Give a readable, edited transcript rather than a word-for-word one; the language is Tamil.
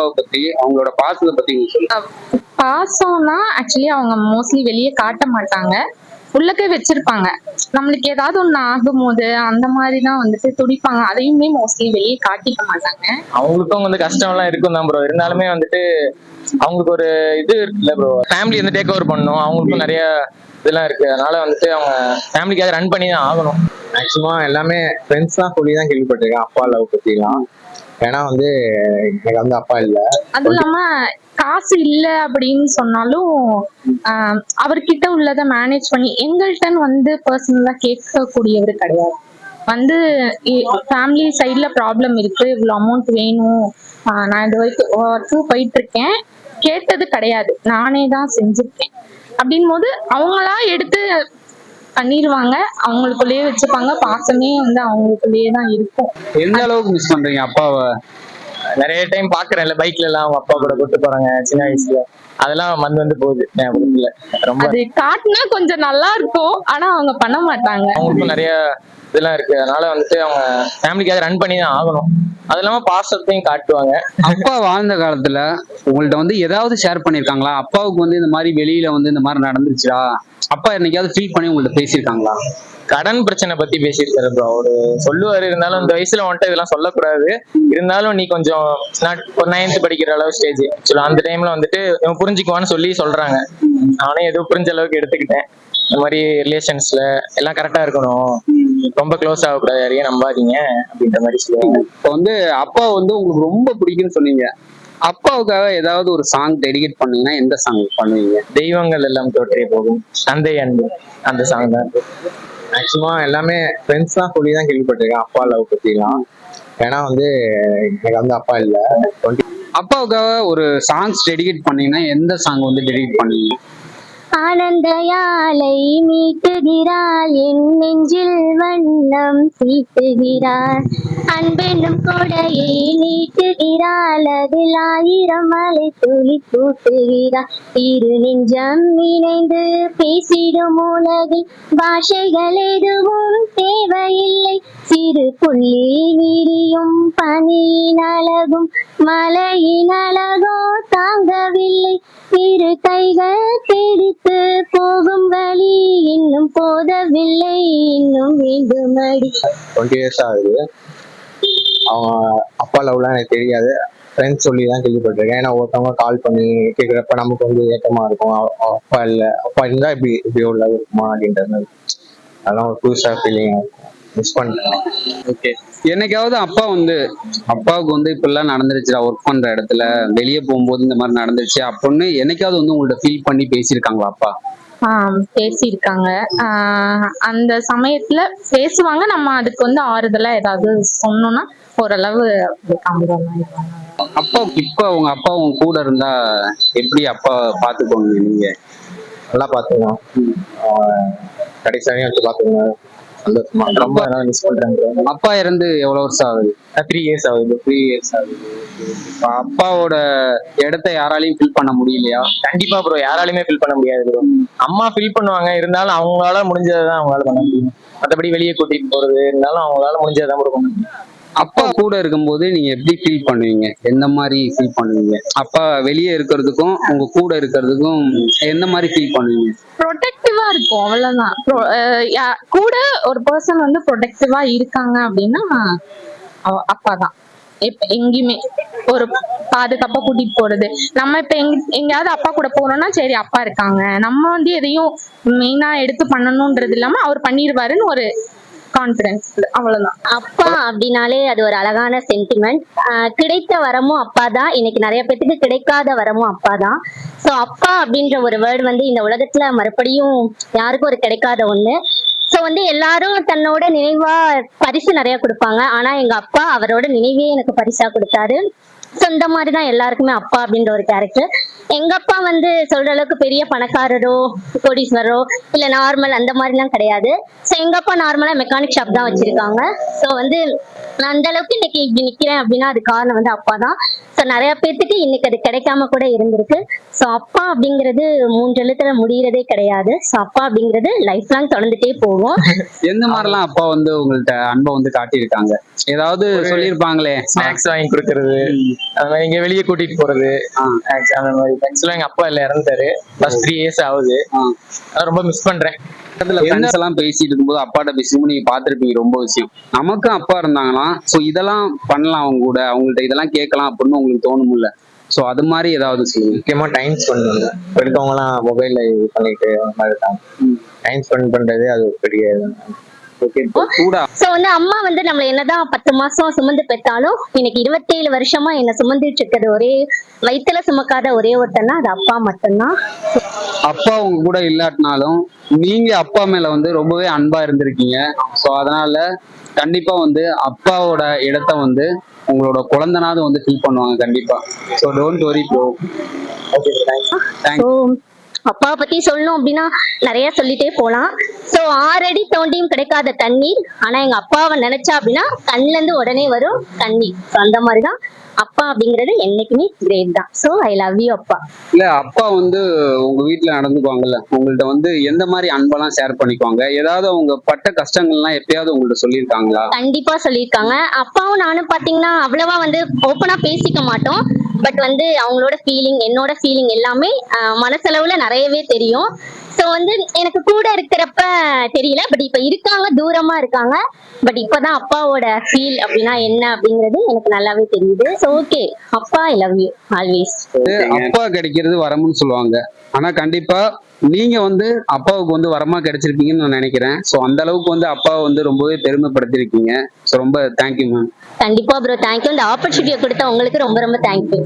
அப்பாவை பத்தி, அவங்களோட பாசத்தை பத்தி நீங்க சொல்லுங்க. பாசம்னா ஆக்சுவலி அவங்க மோஸ்ட்லி வெளியே காட்ட மாட்டாங்க, உள்ளக்கே வச்சிருப்பாங்க. நம்மளுக்கு ஏதாவது ஒண்ணு ஆகும் போது அந்த மாதிரிதான் வந்துட்டு துடிப்பாங்க. அதையுமே மோஸ்ட்லி வெளியே காட்டிக்க மாட்டாங்க. அவங்களுக்கும் வந்து கஷ்டம் எல்லாம் இருக்கும் தான் ப்ரோ. இருந்தாலுமே வந்துட்டு அவங்களுக்கு ஒரு இது இருக்குல்ல ப்ரோ, ஃபேமிலி வந்து டேக் ஓவர் பண்ணணும். அவங்களுக்கும் நிறைய இதெல்லாம் இருக்கு. அதனால வந்துட்டு அவங்க ஃபேமிலிக்காக ரன் பண்ணி தான் ஆகணும். மேக்சிமம் எல்லாமே ஃப்ரெண்ட்ஸ் தான் சொல்லி தான் கேள்விப்பட்டிருக்கேன் அப்பா லவ் பத்திலாம். ஏன்னா வந்து எனக்கு வந்து அப்பா இல்லை. அதுவும் இல்லாம காசு இல்ல அப்படின்னு சொன்னாலும் அவர்கிட்ட உள்ளதை மேனேஜ் பண்ணி எங்கள்கிட்ட வந்து பர்சனலா கேட்கக்கூடியவர் கிடையாது. வந்து ஃபேமிலி சைட்ல ப்ராப்ளம் இருக்கு, இவ்வளவு அமௌண்ட் வேணும், நான் இது வரைக்கும் போயிட்டு இருக்கேன், கேட்டது கிடையாது, நானே தான் செஞ்சிருக்கேன் அப்படின் போது அவங்களா எடுத்து பண்ணிடுவாங்க. அவங்களுக்குள்ளேயே வச்சுப்பாங்க. பாசமே வந்து அவங்களுக்குள்ளேயே தான் இருக்கும். எந்த அளவுக்கு மிஸ் பண்றீங்க அப்பாவை? நிறைய டைம் பாக்குறேன்ல, பைக்ல எல்லாம் அவங்க அப்பா கூட கூட்டு போறாங்க சின்ன வயசுல, அதெல்லாம் வந்து போகுது ஞாபகத்துல. ரொம்ப அது காட்டுனா கொஞ்சம் நல்லா இருக்கும், ஆனா அவங்க பண்ண மாட்டாங்க. அவங்களுக்கும் நிறைய இதெல்லாம் இருக்கு. அதனால வந்துட்டு அவங்க ஃபேமிலிக்காக ரன் பண்ணி தான் ஆகணும். அது இல்லாம பாசத்தையும் காட்டுவாங்க. அப்பா வாழ்ந்த காலத்துல உங்கள்ட்ட வந்து ஏதாவது ஷேர் பண்ணிருக்காங்களா? அப்பாவுக்கு வந்து இந்த மாதிரி வெளியில வந்து இந்த மாதிரி நடந்துருச்சுடா, அப்பா என்னைக்காவது ஃபீல் பண்ணி உங்கள்ட்ட பேசியிருக்காங்களா? கடன் பிரச்சனை பத்தி பேசியிருக்காரு ப்ரோ. அவரு சொல்லுவாரு, இருந்தாலும் இந்த வயசுல வந்துட்டு இதெல்லாம் சொல்லக்கூடாது, இருந்தாலும் நீ கொஞ்சம் ஒரு 9th படிக்கிற அளவு ஸ்டேஜ், அந்த டைம்ல வந்துட்டு இவன் புரிஞ்சுக்குவான்னு சொல்லி சொல்றாங்க. நானே ஏதோ புரிஞ்ச அளவுக்கு எடுத்துக்கிட்டேன். இந்த மாதிரி ரிலேஷன்ஸ்ல எல்லாம் கரெக்டா இருக்கணும், ரொம்ப க்ளோஸ் ஆகக்கூடாது, யாரையும் நம்பாதீங்க அப்படின்ற மாதிரி சொல்லுவாங்க. இப்போ வந்து அப்பா வந்து உங்களுக்கு ரொம்ப பிடிக்கும்னு சொன்னீங்க. அப்பாவுக்காக ஏதாவது ஒரு சாங் டெடிகேட் பண்ணீங்கன்னா எந்த சாங் பண்ணுவீங்க? தெய்வங்கள் எல்லாம் தோற்றே போகும், தந்தை அன்பு, அந்த சாங் தான். மேக்சிமம் எல்லாமே ஃப்ரெண்ட்ஸ் தான் சொல்லி தான் கேள்விப்பட்டிருக்கேன் அப்பா லவ் பத்திலாம். ஏன்னா வந்து எனக்கு வந்து அப்பா இல்லை. அப்பாவுக்காக ஒரு சாங்ஸ் டெடிகேட் பண்ணீங்கன்னா எந்த சாங் வந்து டெடிகேட் பண்ணுவீங்க? ஆனந்த யாழை மீட்டுகிறாள், என் நெஞ்சில் வண்ணம் தீட்டுகிறாள், அன்பென்னும் கொடையை நீட்டுகிறாள், அதில் 1000 மலை துளி கூட்டுகிறாள், இரு நெஞ்சம் இணைந்து பேசிடும் உலகில் பாஷைகள் எதுவும் தேவையில்லை, சிறு புள்ளி விரியும் பனியின் அழகும் மலையின் அழகோ தாங்கவில்லை, இரு கைகள் பிடித்து போகும் வழி இன்னும் போதவில்லை, இன்னும் வேண்டுமடி. 20 years ஆகுது. அவங்க அப்பா லவ்லாம் எனக்கு தெரியாது, ஃப்ரெண்ட்ஸ் சொல்லி தான் கேள்விப்பட்டிருக்கேன். ஏன்னா ஒருத்தவங்க கால் பண்ணி கேட்குறப்ப நமக்கு வந்து ஏற்றமா இருக்கும். அப்பா இல்லை, அப்பா இருந்தா இப்படி ஒரு லவ் இருக்குமா அப்படின்றது மாதிரி. அதெல்லாம் ஒரு புதுசா ஃபீலிங் மிஸ் பண்ணிட்டேன். ஓகே, என்னைக்காவது அப்பா வந்து அப்பாவுக்கு வந்து இப்படிலாம் நடந்துருச்சுடா, ஒர்க் பண்ற இடத்துல வெளியே போகும்போது இந்த மாதிரி நடந்துருச்சு அப்படின்னு என்னைக்காவது வந்து உங்கள்ட்ட ஃபீல் பண்ணி பேசியிருக்காங்களா அப்பா? பேசியிருக்காங்க. அந்த சமயத்துல பேசுவாங்க. நம்ம அதுக்கு வந்து ஆறுதலா ஏதாவது சொன்னோம்னா ஓரளவு அப்பா இப்ப உங்க அப்பா உங்க கூட இருந்தா எப்படி அப்பா பாத்துக்கோங்க? நீங்க நல்லா பாத்துக்கணும், கடைசி வச்சு பாத்துக்கணும், சந்தோஷமா. ரொம்ப மிஸ் பண்றாங்க. அப்பா இறந்து எவ்வளவு வருஷம் ஆகுது? 3 years ஆகுது. 3 years ஆகுது. அப்பாவோட இடத்தை யாராலையும் ஃபில் பண்ண முடியலையா? கண்டிப்பா ப்ரோ, யாராலுமே ஃபில் பண்ண முடியாது ப்ரோ. அம்மா ஃபில் பண்ணுவாங்க, இருந்தாலும் அவங்களால முடிஞ்சதான் அவங்களால பண்ண முடியும். மற்றபடி வெளியே கூட்டிட்டு போறது இருந்தாலும் அவங்களால முடிஞ்சதான் ப்ரோ பண்ண முடியும். அப்பா கூட இருக்கும்போது நீங்க எப்படி ஃபீல் பண்ணுவீங்க? எந்த மாதிரி ஃபீல் பண்ணுவீங்க? அப்பா வெளியே இருக்கிறதுக்கும் உங்க கூட இருக்கிறதுக்கும் எந்த மாதிரி ஃபீல் பண்ணுவீங்க? ப்ரொடெக்டிவா இருக்கும், அவ்வளவுதான். கூட ஒரு பர்சன் வந்து ப்ரொடெக்டிவா இருக்காங்க அப்படின்னா அப்பா தான். இப்ப எங்கேயுமே ஒரு பாதுகாப்பா கூட்டிட்டு போறது. நம்ம இப்ப எங்கேயாவது அப்பா கூட போறோம்னா சரி அப்பா இருக்காங்க, நம்ம வந்து எதையும் மெயினா எடுத்து பண்ணணும்ன்றது இல்லாம அவர் பண்ணிடுவாருன்னு ஒரு கான்பிடன்ஸ், அவ்வளவுதான். அப்பா அப்படின்னாலே அது ஒரு அழகான சென்டிமெண்ட். கிடைத்த வரமும் அப்பா தான், இன்னைக்கு நிறைய பேருக்கு கிடைக்காத வரமும் அப்பா தான். ஸோ அப்பா அப்படின்ற ஒரு வேர்டு வந்து இந்த உலகத்துல மறுபடியும் யாருக்கும் ஒரு கிடைக்காத ஒண்ணு. ஸோ வந்து எல்லாரும் தன்னோட நினைவா பரிசு நிறைய கொடுப்பாங்க, ஆனா எங்க அப்பா அவரோட நினைவே எனக்கு பரிசா கொடுத்தாரு. ஸோ இந்த மாதிரிதான் எல்லாருக்குமே அப்பா அப்படின்ற ஒரு கேரக்டர். எங்க அப்பா வந்து சொல்ற அளவுக்கு பெரிய பணக்காரரோ கோடீஸ்வரோ இல்ல நார்மல் அந்த மாதிரிலாம் கிடையாது. ஸோ எங்க அப்பா நார்மலா மெக்கானிக் ஷாப் தான் வச்சிருக்காங்க. ஸோ வந்து நான் அந்த அளவுக்கு இன்னைக்கு இப்படி நிக்கிறேன் அப்படின்னா அது காரணம் வந்து அப்பா தான். ஸோ நிறைய பேர்த்துக்கு இன்னைக்கு அது கிடைக்காம கூட இருந்திருக்கு. ஸோ அப்பா அப்படிங்கிறது 3 எழுத்துல முடியறதே கிடையாது. ஸோ அப்பா அப்படிங்கிறது லைஃப் லாங் தொடர்ந்துட்டே போகும். எந்த மாதிரிலாம் அப்பா வந்து உங்கள்ட்ட அன்பை வந்து காட்டியிருக்காங்க? ஏதாவது சொல்லியிருப்பாங்களே, ஸ்நாக்ஸ் வாங்கி கொடுக்கறது, அந்த மாதிரி இங்க வெளியே கூட்டிட்டு போறது, அந்த மாதிரி. ஆக்சுவலா எங்க அப்பா இல்ல, இறந்துட்டாரு. ஃபர்ஸ்ட் 3 இயர்ஸ் ஆகுது. அதான் ரொம்ப மிஸ் பண்றேன். ஃப்ரெண்ட்ஸ் எல்லாம் பேசிட்டு இருக்கும்போது அப்பாட்ட பேசும்போது நீங்க பாத்திருப்பீங்க ரொம்ப விஷயம். நமக்கும் அப்பா இருந்தாங்களாம், சோ இதெல்லாம் பண்ணலாம் அவங்க கூட, அவங்கள்ட்ட இதெல்லாம் கேட்கலாம் அப்படின்னு உங்களுக்கு தோணும்ல? சோ அது மாதிரி ஏதாவது சொல்லுங்க. முக்கியமா டைம் ஸ்பெண்ட் பண்ணுவேன். இப்போ இருக்கவங்க எல்லாம் மொபைல்ல இது பண்ணிட்டு அந்த மாதிரி இருக்காங்க. டைம் ஸ்பெண்ட் பண்றது அது ஒரு பெரிய கூட. சோ வந்து அம்மா வந்து நம்மள என்னதான் 10 மாசம் சுமந்து பெற்றாலும் இன்னைக்கு 27 வருஷமா என்ன சுமந்துட்டு இருக்கிறது ஒரே வயித்துல சுமக்காத ஒரே ஒருத்தன்னா அது அப்பா மட்டும்தான். அப்பா உங்க கூட இல்லாட்டினாலும் நீங்க அப்பா மேல வந்து ரொம்பவே அன்பா இருந்திருக்கீங்க. சோ அதனால கண்டிப்பா வந்து அப்பாவோட இடத்த வந்து உங்களோட குழந்தைனாவது வந்து ஃபீல் பண்ணுவாங்க கண்டிப்பா. So don't worry bro. Okay, thanks. So, அப்பாவை பத்தி சொல்லணும் அப்படின்னா நிறைய சொல்லிட்டே போலாம். சோ 6 அடி தோண்டியும் கிடைக்காத தண்ணீர், ஆனா எங்க அப்பாவை நினைச்சா அப்படின்னா கண்ணுல இருந்து உடனே வரும் தண்ணீர். So, அந்த மாதிரிதான் அப்பா அப்படிங்கிறது என்னைக்குமே கிரேட் தான். சோ ஐ லவ் யூ அப்பா. இல்ல அப்பா வந்து உங்க வீட்டுல நடந்துக்குவாங்கல்ல, உங்கள்ட்ட வந்து எந்த மாதிரி அன்பெல்லாம் ஷேர் பண்ணிக்குவாங்க? ஏதாவது அவங்க பட்ட கஷ்டங்கள்லாம் எப்பயாவது உங்கள்ட்ட சொல்லியிருக்காங்களா? கண்டிப்பா சொல்லியிருக்காங்க. அப்பாவும் நானும் பாத்தீங்கன்னா அவ்வளவா வந்து ஓப்பனா பேசிக்க மாட்டோம். பட் வந்து அவங்களோட ஃபீலிங், என்னோட ஃபீலிங் எல்லாமே மனசளவுல நிறையவே தெரியும். ஸோ வந்து எனக்கு கூட இருக்கிறப்ப தெரியல, பட் இப்ப இருக்காங்க, தூரமா இருக்காங்க. பட் இப்பதான் அப்பாவோட ஃபீல் அப்படின்னா என்ன அப்படிங்கிறது எனக்கு நல்லாவே தெரியுது. ஸோ ஓகே அப்பா, ஐ லவ் யூ ஆல்வேஸ். அப்பா கிடைக்கிறது வரம்னு சொல்லுவாங்க, ஆனா கண்டிப்பா நீங்க வந்து அப்பாவுக்கு வந்து வரமா கிடைச்சிருப்பீங்கன்னு நான் நினைக்கிறேன். சோ அந்த அளவுக்கு வந்து அப்பாவை வந்து ரொம்பவே பெருமைப்படுத்திருக்கீங்க. சோ ரொம்ப தேங்க்யூ மேம். கண்டிப்பா ப்ரோ, தேங்க்யூ. இந்த ஆப்பர்ச்சுனிட்டியை கொடுத்த உங்களுக்கு ரொம்ப ரொம்ப தேங்க்யூ.